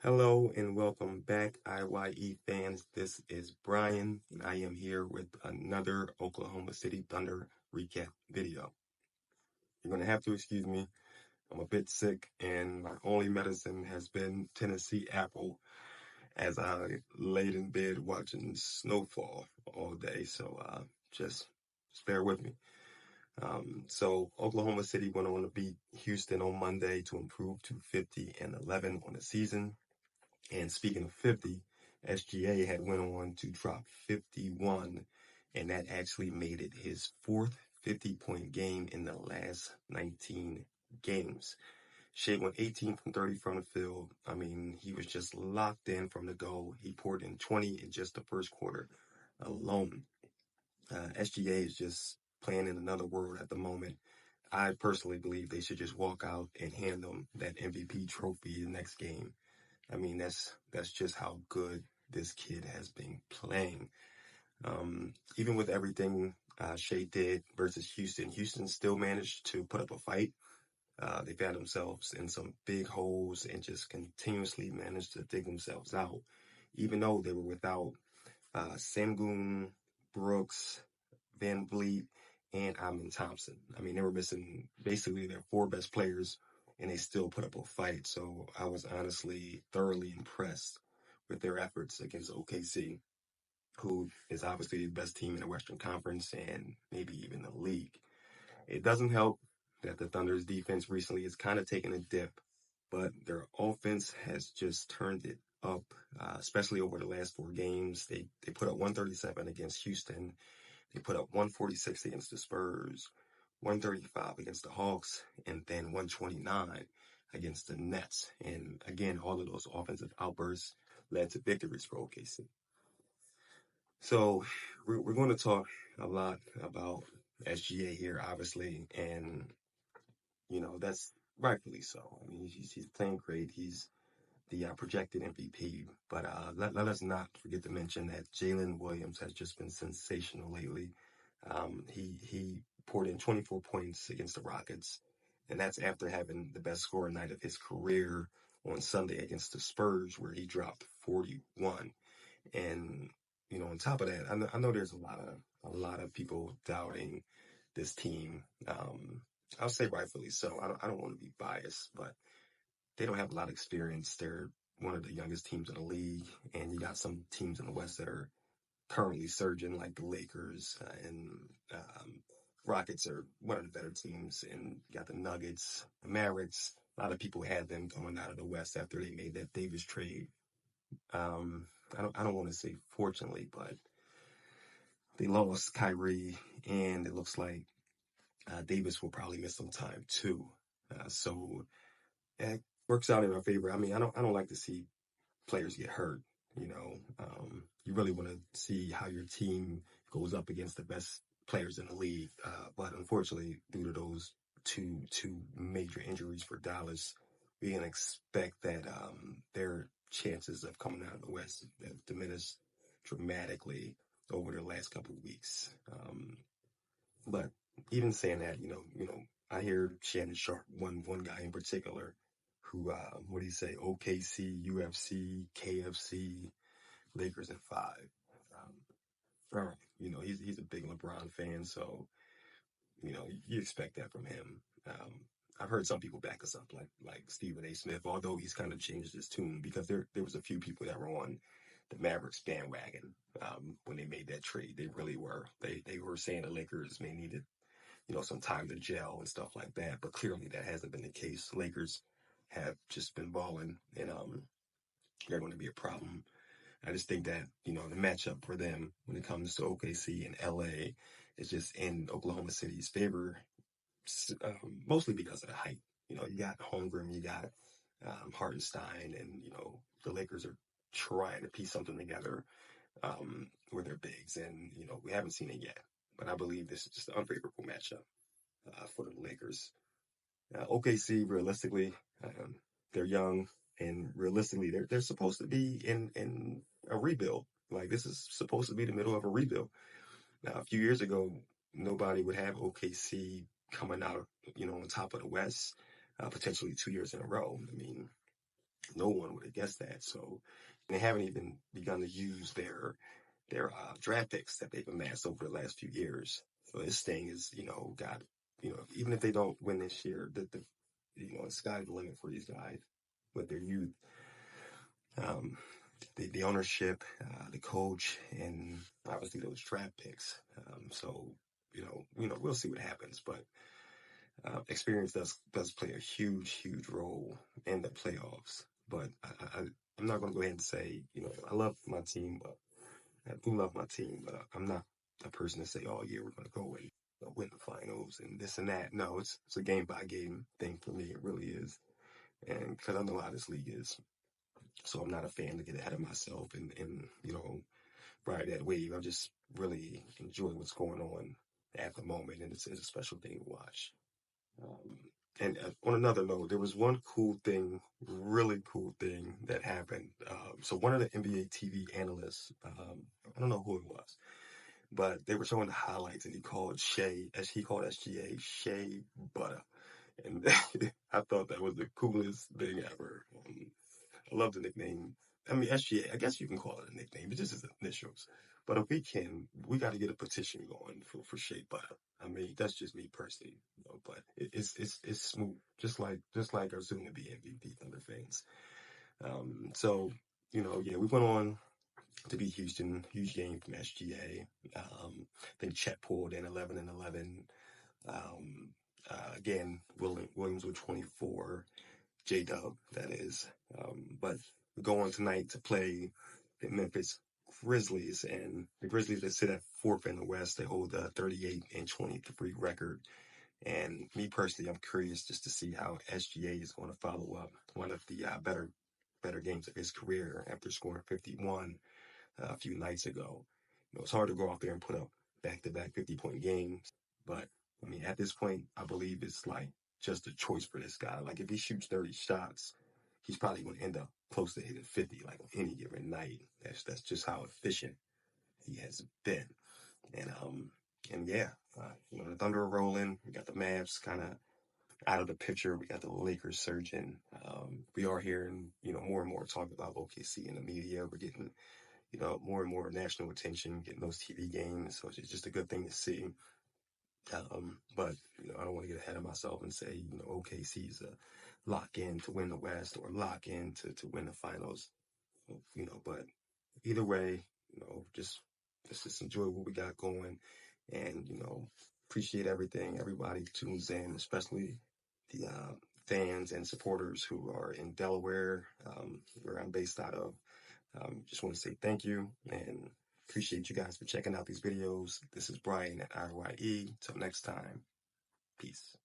Hello and welcome back, IYE fans. This is Brian, and I am here with another Oklahoma City Thunder recap video. You're going to have to excuse me. I'm a bit sick, and my only medicine has been Tennessee apple as I laid in bed watching snowfall all day. So just bear with me. So Oklahoma City went on to beat Houston on Monday to improve to 50-11 on the season. And speaking of 50, SGA had went on to drop 51, and that actually made it his fourth 50-point game in the last 19 games. Shai went 18 from 30 from the field. I mean, he was just locked in from the go. He poured in 20 in just the first quarter alone. SGA is just playing in another world at the moment. I personally believe they should just walk out and hand them that MVP trophy the next game. I mean, that's just how good this kid has been playing. Even with everything Shai did versus Houston, Houston still managed to put up a fight. They found themselves in some big holes and just continuously managed to dig themselves out, even though they were without Sengun, Brooks, Van Vliet, and Amin Thompson. I mean, they were missing basically their four best players, and they still put up a fight. So I was honestly thoroughly impressed with their efforts against OKC, who is obviously the best team in the Western Conference and maybe even the league. It doesn't help that the Thunder's defense recently has kind of taken a dip, but their offense has just turned it up, especially over the last four games. They put up 137 against Houston. They put up 146 against the Spurs, 135 against the Hawks, and then 129 against the Nets. And again, all of those offensive outbursts led to victories for OKC. So we're going to talk a lot about SGA here, obviously, and that's rightfully so. I mean, he's playing great. He's the projected MVP, but let us not forget to mention that Jalen Williams has just been sensational lately. He poured in 24 points against the Rockets, and that's after having the best scoring night of his career on Sunday against the Spurs, where he dropped 41. And on top of that, I know there's a lot of people doubting this team. I'll say rightfully so. I don't want to be biased, but they don't have a lot of experience. They're one of the youngest teams in the league, and you got some teams in the West that are currently surging, like the Lakers and Rockets are one of the better teams, and you got the Nuggets, the Mavericks. A lot of people had them coming out of the West after they made that Davis trade. I don't want to say fortunately, but they lost Kyrie, and it looks like Davis will probably miss some time too. So it works out in our favor. I mean, I don't like to see players get hurt. You really want to see how your team goes up against the best players in the league. But unfortunately, due to those two major injuries for Dallas, we can expect that their chances of coming out of the West have diminished dramatically over the last couple of weeks. But even saying that, I hear Shannon Sharp, one guy in particular, who what do you say? OKC, UFC, KFC, Lakers in 5. All right, he's a big LeBron fan, so you expect that from him. I've heard some people back us up, like Stephen A. Smith, although he's kind of changed his tune because there was a few people that were on the Mavericks bandwagon when they made that trade. They really were. They were saying the Lakers may need some time to gel and stuff like that. But clearly that hasn't been the case. Lakers have just been balling, and they're going to be a problem. I just think that, the matchup for them when it comes to OKC and LA is just in Oklahoma City's favor, mostly because of the height. You got Holmgren, you got Hartenstein, and, the Lakers are trying to piece something together with their bigs, and, we haven't seen it yet. But I believe this is just an unfavorable matchup for the Lakers. OKC, realistically, they're young, and realistically, they're supposed to be in a rebuild. Like, this is supposed to be the middle of a rebuild. Now, a few years ago, nobody would have OKC coming out, on top of the West, potentially 2 years in a row. I mean, No one would have guessed that. So they haven't even begun to use their draft picks that they've amassed over the last few years. So this thing is, got, even if they don't win this year, the sky's the limit for these guys with their youth. Um, the ownership, the coach, and obviously those draft picks. So we'll see what happens, but experience does play a huge role in the playoffs. But I'm not going to go ahead and say, I love my team, but I do love my team, but I'm not a person to say, oh yeah, we're going to go and win the finals and this and that. No, it's a game by game thing for me. It really is, and because I know how this league is. So I'm not a fan to get ahead of myself and ride that wave. I just really enjoy what's going on at the moment, and it's a special thing to watch. Um, and on another note, there was one cool thing, really cool thing that happened. So one of the NBA TV analysts, I don't know who it was, but they were showing the highlights, and he called SGA Shea Butter, and I thought that was the coolest thing ever. I love the nickname. I mean, SGA, I guess you can call it a nickname. It just is initials. But if we got to get a petition going for Shea Butter. I mean, that's just me personally, but it's smooth, just like our soon to be MVP Thunder fans. So yeah, we went on to beat Houston, huge game from SGA. Then Chet pulled in 11 and 11. Um, again, Williams with 24. J-Dub, that is. But we go on tonight to play the Memphis Grizzlies, and the Grizzlies that sit at fourth in the West, they hold a 38 and 23 record. And me personally, I'm curious just to see how SGA is going to follow up one of the better games of his career after scoring 51 a few nights ago. It's hard to go out there and put up back-to-back 50-point games, but I mean, at this point, I believe it's like just a choice for this guy. Like if he shoots 30 shots, he's probably going to end up close to hitting 50 like on any given night. That's just how efficient he has been. And yeah, the Thunder are rolling. We got the Mavs kind of out of the picture. We got the Lakers surging. We are hearing more and more talk about OKC in the media. We're getting more and more national attention, getting those TV games. So it's just a good thing to see. But I don't want to get ahead of myself and say, OKC's a lock in to win the West or lock in to win the finals. But either way, just let's just enjoy what we got going, and appreciate everything. Everybody tunes in, especially the fans and supporters who are in Delaware, where I'm based out of. Just want to say thank you and appreciate you guys for checking out these videos. This is Brian at IYE. Till next time, peace.